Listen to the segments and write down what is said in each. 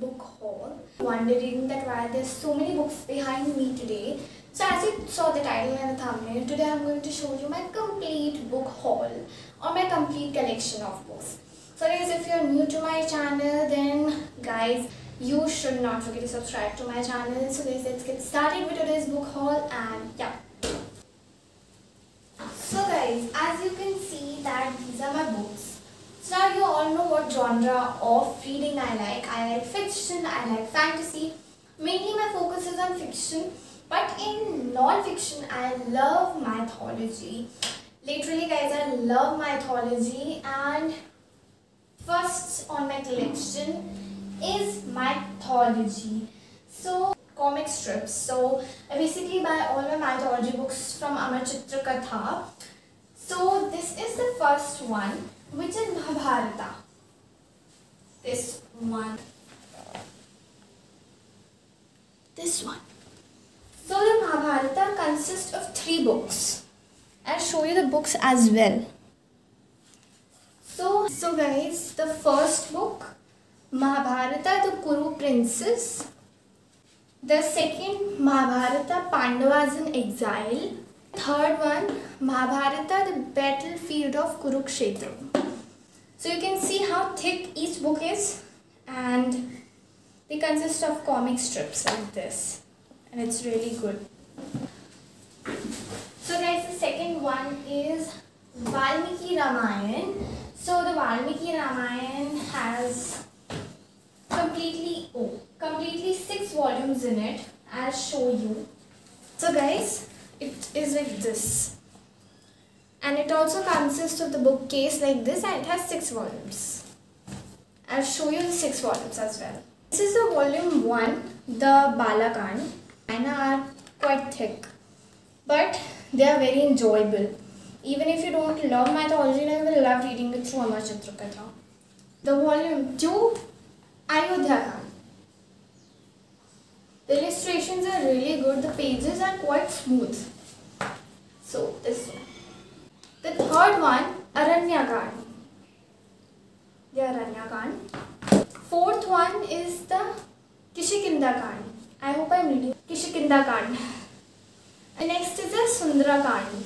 book haul. Wondering that why there's so many books behind me today. So as you saw the title and the thumbnail, today I'm going to show you my complete book haul or my complete collection of books. So guys, if you're new to my channel, then guys, you should not forget to subscribe to my channel. So guys, let's get started with today's book haul and yeah. So guys, as you can see that these are my books. So now you all know what genre of reading I like. I like fiction, I like fantasy. Mainly my focus is on fiction. But in non-fiction, I love mythology. Literally guys, I love mythology, and first on my collection is mythology. So comic strips. So I basically buy all my mythology books from ClumsiestClumsy. So this is the first one, which is Mahabharata. This one. This one. So the Mahabharata consists of 3 books. I'll show you the books as well. So guys, the first book, Mahabharata, the Kuru Princess. The second, Mahabharata, Pandavas in Exile. Third one, Mahabharata, the Battlefield of Kurukshetra. So you can see how thick each book is, and they consist of comic strips like this, and it's really good. So guys, the second one is Valmiki Ramayana. So the Valmiki Ramayana has completely 6 volumes in it. I'll show you. So guys, it is like this, and it also consists of the bookcase like this, and it has 6 volumes. I'll show you the 6 volumes as well. This is the volume 1, the Balakand, and are quite thick, but they are very enjoyable. Even if you don't love mythology, you will love reading it through Amar Chitrakarta. The volume 2, Ayodhya. The illustrations are really good. The pages are quite smooth. So this one. The third one, Aranyakand. The Aranyakand. Fourth one is the Kishikindakand. I hope I am reading Kishikindakand. The next is the Sundarakand.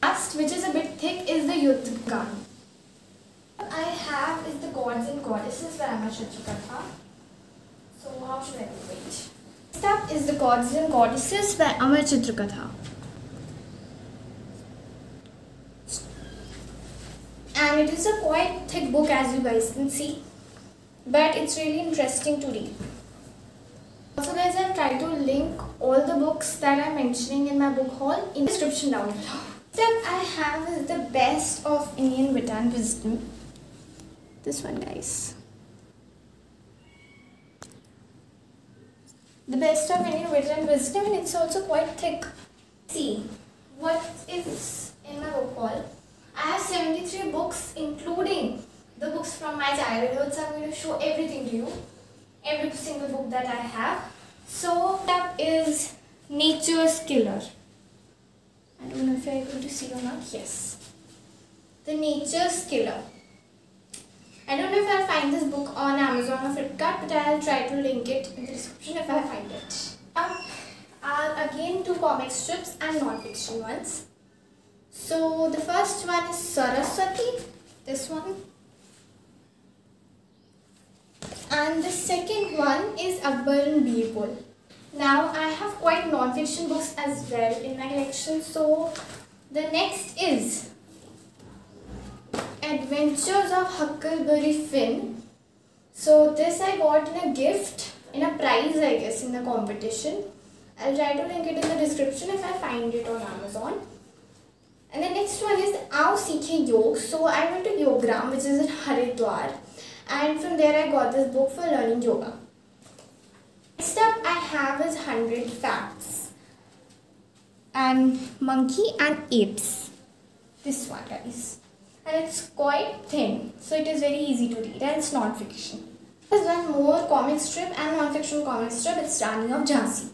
Last, which is a bit thick, is the Yuddhakand. What I have is the Gods and Goddesses by Amar Chitrakarta. So how should I wait? Next up is the Gods and Goddesses by Amar Chitrakarta. And it is a quite thick book, as you guys can see, but it's really interesting to read. Also guys, I've tried to link all the books that I'm mentioning in my book haul in the description down below. Next up I have is the Best of Indian Wit and Wisdom. This one guys. The Best of Indian Wit and Wisdom, and it's also quite thick. See what is in my book haul. I have 73 books, including the books from my childhood, so I'm going to show everything to you. Every single book that I have. So that is Nature's Killer. I don't know if you're able to see or not. Yes. The Nature's Killer. I don't know if I'll find this book on Amazon or Flipkart, but I'll try to link it in the description if I find it. Are again 2 comic strips and non-fiction ones. So the first one is Saraswati, this one. And the second one is Akbar and Birbal. Now I have quite non-fiction books as well in my collection. So the next is Adventures of Huckleberry Finn. So this I got in a gift, in a prize I guess, in the competition. I'll try to link it in the description if I find it on Amazon. And the next one is Aao Seekhe Yog. So I went to Yogram, which is in Haridwar, and from there I got this book for learning yoga. Next up I have is 100 Facts and Monkey and Apes. This one guys. And it's quite thin, so it is very easy to read, and it's non-fiction. There's one more comic strip and non-fiction comic strip. It's Rani of Jhansi.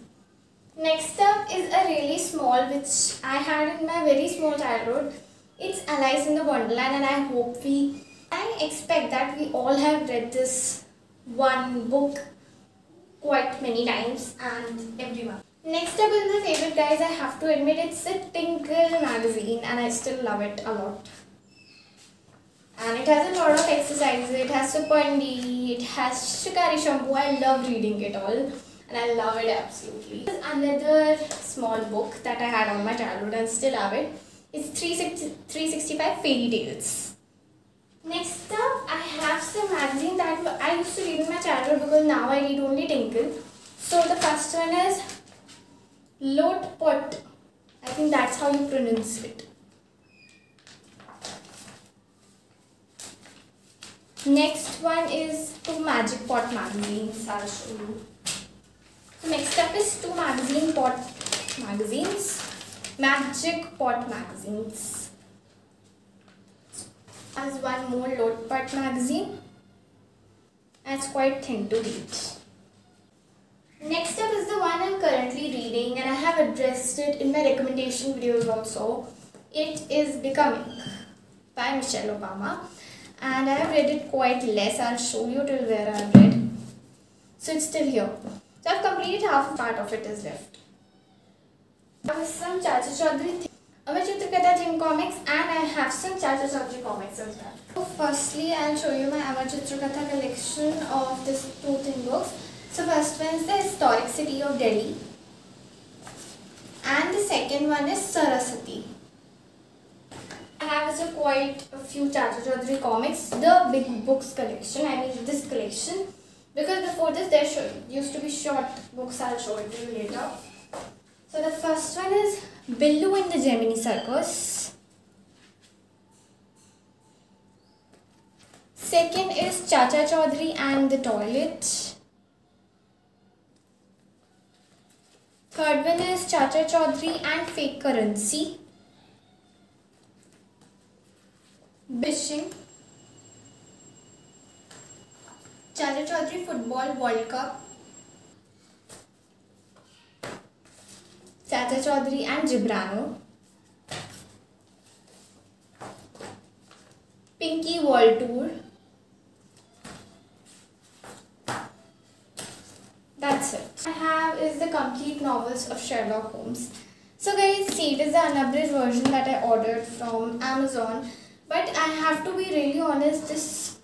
Next up is a really small, which I had in my very small childhood. It's Alice in the Wonderland, and I I expect that we all have read this one book quite many times, and everyone. Next up is my favorite, guys. I have to admit, it's a Tinkle magazine and I still love it a lot. And it has a lot of exercises. It has Super it has Shikari shampoo. I love reading it all and I love it absolutely. This is another small book that I had on my childhood and still have it. It's 365 Fairy Tales. Next up, I have some magazine that I used to read in my childhood because now I read only Tinkle. So the first one is Lot Pot. I think that's how you pronounce it. Next one is two Magic Pot magazines. I'll show you. So next up is two Magic Pot magazines. As one more Lot Pot magazine. And it's quite thin to read. Next up is the one I'm currently reading and I have addressed it in my recommendation videos also. It is Becoming by Michelle Obama. And I have read it quite less. I'll show you till where I have read. So it's still here. So I've completed half a part of it is left. I have some Chacha Chaudhary Amar Chitrakatha Gym comics and I have some Chacha Chaudhary comics as well. So firstly, I'll show you my Amar Chitrakatha collection of these two thin books. So first one is the Historic City of Delhi and the second one is Saraswati. I have also quite a few Chacha Chaudhary comics, the big books collection, I mean this collection, because before this there used to be short books. I'll show it to you later. So the first one is Billu in the Gemini Circus. Second is Chacha Chaudhary and the Toilet. Third one is Chacha Chaudhary and Fake Currency. Fishing. Chacha Chaudhary Football World Cup. Chacha Chaudhary and Gibrano. Pinky World Tour. That's it. I have is the complete novels of Sherlock Holmes. So guys, see, it is the unabridged version that I ordered from Amazon. But I have to be really honest,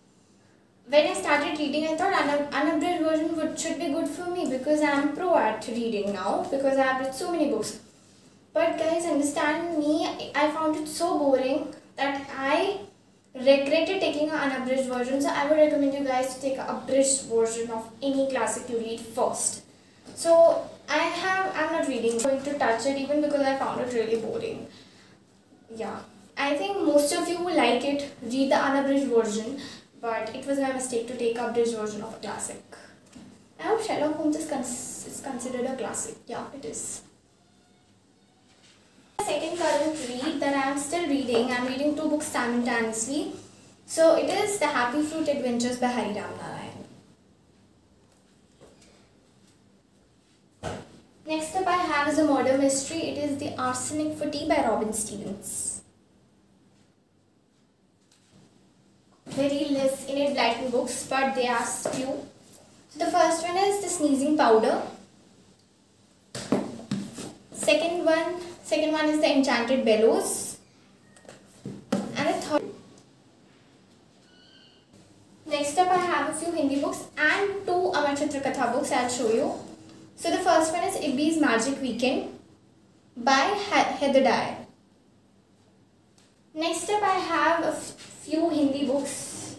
when I started reading, I thought unabridged version should be good for me because I am pro at reading now because I have read so many books. But guys, understand me, I found it so boring that I regretted taking an unabridged version. So I would recommend you guys to take an abridged version of any classic you read first. So I'm not reading, I'm going to touch it even because I found it really boring. Yeah. I think most of you will like it, read the unabridged version, but it was my mistake to take abridged version of a classic. I hope Sherlock Holmes is considered a classic. Yeah, it is. The second current read that I am still reading, I am reading two books simultaneously. So it is The Happy Fruit Adventures by Hari Ram Narayan. Next up I have is a murder mystery. It is The Arsenic for Tea by Robin Stevens. Very less enlightening books, but they are few. So the first one is The Sneezing Powder. Second one is The Enchanted Bellows. And the third. Next up I have a few Hindi books and two Amar Chitrakatha books. I'll show you. So the first one is Ibby's Magic Weekend by Heather Dyer. Next up I have a few Hindi books,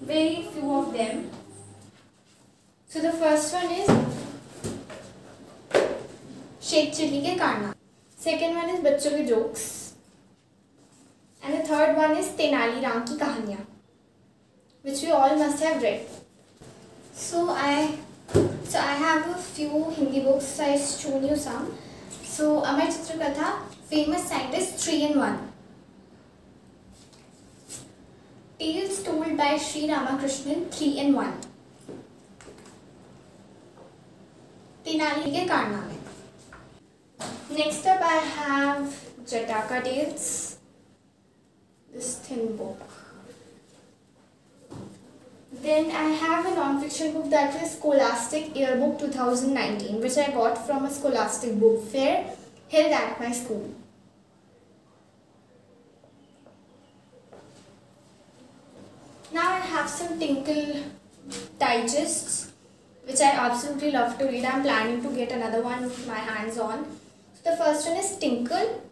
very few of them. So the first one is Sheikh Chilli Ke Karna. Second one is Bachcho Ke Jokes. And the third one is Tenali Ram Ki Kahaniyan, which we all must have read. So I have a few Hindi books. I shown you some. So Amar Chitrakatha, Famous Scientist 3-in-1. Tales Told by Sri Ramakrishnan 3-in-1. Tenali Ke Karname. Next up I have Jataka Tales. This thin book. Then I have a non-fiction book that is Scholastic Yearbook 2019, which I got from a Scholastic book fair held at my school. Now I have some Tinkle digests, which I absolutely love to read. I'm planning to get another one with my hands on. So the first one is Tinkle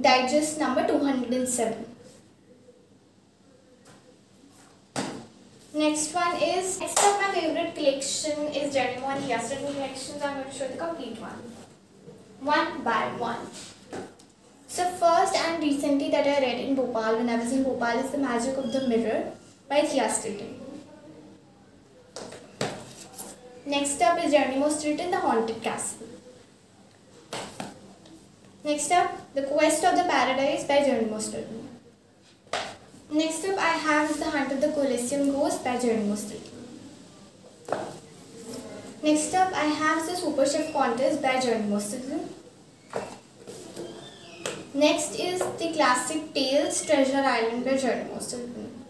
Digest number 207. Next up my favorite collection is Geronimo and Yesterday collection, so I'm going to show the complete one by one. So first and recently that I read in Bhopal, when I was in Bhopal, is The Magic of the Mirror by Theastriton. Next up is Geronimo Street in the Haunted Castle. Next up, The Quest of the Paradise by Geronimo Stilton. Next up I have The Hunt of the Coliseum Ghost by Geronimo Stilton. Next up I have The Super Chef Contest by Geronimo Stilton. Next is The Classic Tales Treasure Island by Geronimo Stilton.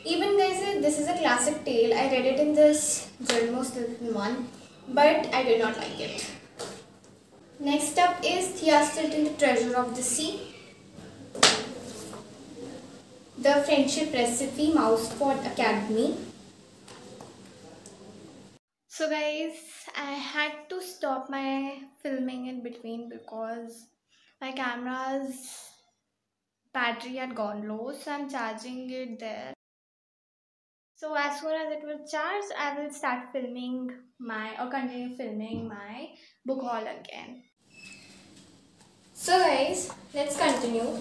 Even this is a classic tale. I read it in this Geronimo Stilton one, but I did not like it. Next up is Thea Stilton, The Treasure of the Sea. The Friendship Recipe, Mouseford Academy. So guys, I had to stop my filming in between because my camera's battery had gone low, so I'm charging it there. So as soon as it will charge, I will start continue filming my book haul again. So guys, let's continue.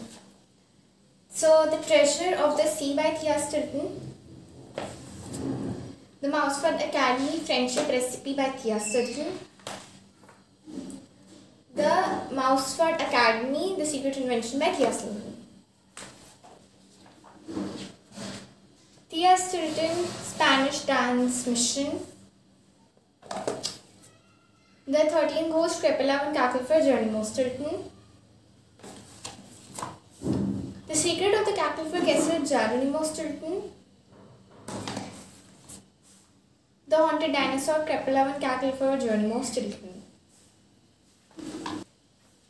So The Treasure of the Sea by Thea Stilton. The Mouseford Academy Friendship Recipe by Thea Stilton. The Mouseford Academy The Secret Invention by Thea Stilton. Thea Stilton Spanish Dance Mission. The 13 Ghost Crepella and Cacklefur Geronimo Stilton. The Secret of the Cacklefur Castle Geronimo Stilton. The Haunted Dinosaur Crepella and Cacklefur Geronimo Stilton.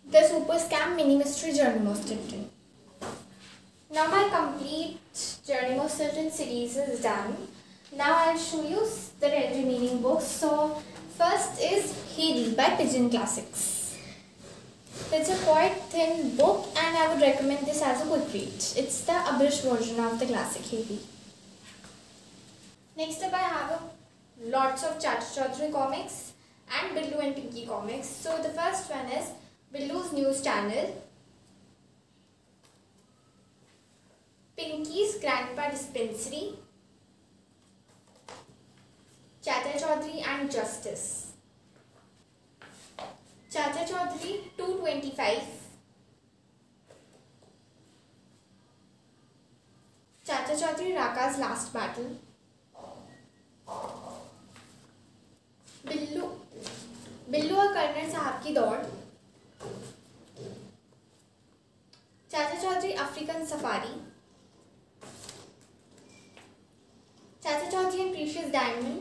The Super Scam Mini Mystery Geronimo Stilton. Now my complete Geronimo Stilton series is done. Now I'll show you the remaining books. So first is Heidi by Pigeon Classics. It's a quite thin book and I would recommend this as a quick read. It's the abridged version of the classic Heidi. Next up I have lots of Chacha Chaudhary comics and Billu and Pinky comics. So the first one is Billu's News Channel, Pinky's Grandpa Dispensary, Chacha Chaudhary and Justice. Chacha Chaudhary 225, Chacha Chaudhary Raka's Last Battle, Billu और colonel साहब की दौड़, चाचा Chaudhary African safari, Chacha Chaudhary and precious diamond,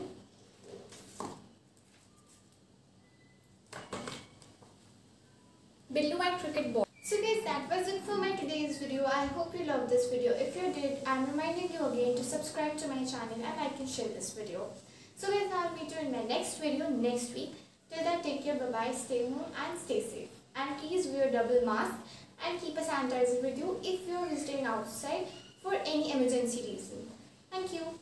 Billu and cricket ball. So guys, that was it for my today's video. I hope you loved this video. If you did, I'm reminding you again to subscribe to my channel and like and share this video. So guys, I'll meet you in my next video next week. Till then, take care, bye bye, stay home and stay safe. And please wear double mask and keep a sanitizer with you if you're visiting outside for any emergency reason. Thank you.